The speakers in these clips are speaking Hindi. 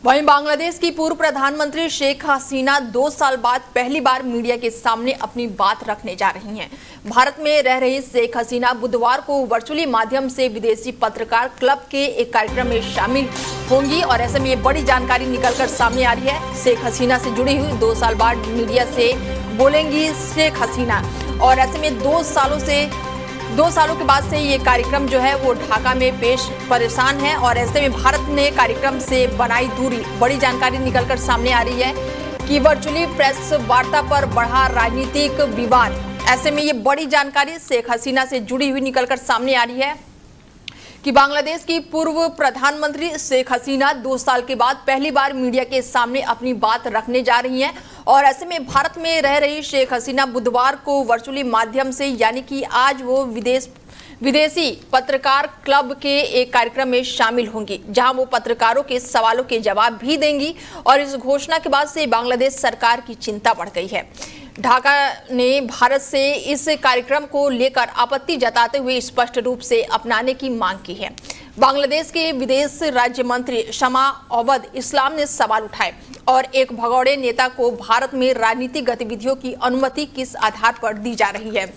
वहीं बांग्लादेश की पूर्व प्रधानमंत्री शेख हसीना 2 साल बाद पहली बार मीडिया के सामने अपनी बात रखने जा रही हैं। भारत में रह रही शेख हसीना बुधवार को वर्चुअली माध्यम से विदेशी पत्रकार क्लब के एक कार्यक्रम में शामिल होंगी और ऐसे में ये बड़ी जानकारी निकलकर सामने आ रही है। शेख हसीना से जुड़ी हुई 2 साल बाद मीडिया से बोलेंगी शेख हसीना और ऐसे में 2 सालों के बाद से ये कार्यक्रम जो है वो ढाका में परेशान है और ऐसे में भारत ने कार्यक्रम से बनाई दूरी। बड़ी जानकारी निकलकर सामने आ रही है कि वर्चुअली प्रेस वार्ता पर बढ़ा राजनीतिक विवाद। ऐसे में ये बड़ी जानकारी शेख हसीना से जुड़ी हुई निकलकर सामने आ रही है कि बांग्लादेश की पूर्व प्रधानमंत्री शेख हसीना 2 साल के बाद पहली बार मीडिया के सामने अपनी बात रखने जा रही हैं और ऐसे में भारत में रह रही शेख हसीना बुधवार को वर्चुअली माध्यम से यानी कि आज वो विदेशी पत्रकार क्लब के एक कार्यक्रम में शामिल होंगी, जहां वो पत्रकारों के सवालों के जवाब भी देंगी। और इस घोषणा के बाद से बांग्लादेश सरकार की चिंता बढ़ गई है। ढाका ने भारत से इस कार्यक्रम को लेकर आपत्ति जताते हुए स्पष्ट रूप से अपनाने की मांग की है। बांग्लादेश के विदेश राज्य मंत्री शमा अवध इस्लाम ने सवाल उठाए और एक भगोड़े नेता को भारत में राजनीतिक गतिविधियों की अनुमति किस आधार पर दी जा रही है।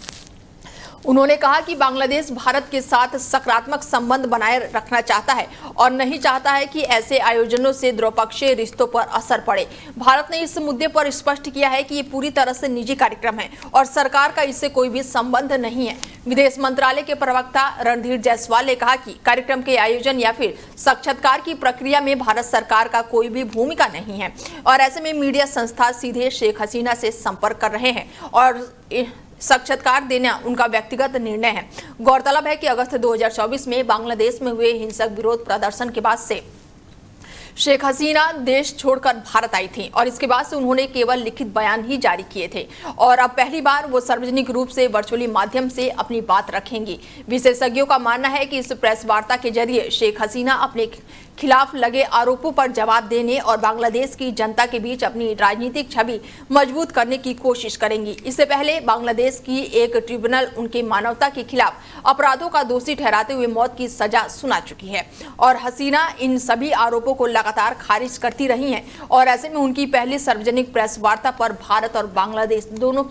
उन्होंने कहा कि बांग्लादेश भारत के साथ सकारात्मक संबंध बनाए रखना चाहता है और नहीं चाहता है कि ऐसे आयोजनों से द्विपक्षीय रिश्तों पर असर पड़े। भारत ने इस मुद्दे पर स्पष्ट किया है कि ये पूरी तरह से निजी कार्यक्रम है और सरकार का इससे कोई भी संबंध नहीं है। विदेश मंत्रालय के प्रवक्ता रणधीर जायसवाल ने कहा कि कार्यक्रम के आयोजन या फिर साक्षात्कार की प्रक्रिया में भारत सरकार का कोई भी भूमिका नहीं है और ऐसे में मीडिया संस्था सीधे शेख हसीना से संपर्क कर रहे हैं और साक्षात्कार देना उनका व्यक्तिगत निर्णय है। गौरतलब है कि अगस्त 2024 में बांग्लादेश में हुए हिंसक विरोध प्रदर्शन के बाद से शेख हसीना देश छोड़कर भारत आई थी और इसके बाद से उन्होंने केवल लिखित बयान ही जारी किए थे और अब पहली बार वो सार्वजनिक रूप से वर्चुअली माध्यम से अपनी बात रखेंगी। विशेषज्ञों का मानना है कि इस प्रेस वार्ता के जरिए शेख हसीना अपने खिलाफ लगे आरोपों पर जवाब देने और बांग्लादेश की जनता के बीच अपनी राजनीतिक छवि मजबूत करने की कोशिश करेंगी। इससे पहले बांग्लादेश की एक ट्रिब्यूनल उनके मानवता के खिलाफ अपराधों का दोषी ठहराते हुए मौत की सजा सुना चुकी है और हसीना इन सभी आरोपों को लगातार खारिज करती रही हैं और ऐसे में उनकी पहली सार्वजनिक प्रेस वार्ता पर भारत और बांग्लादेश दोनों की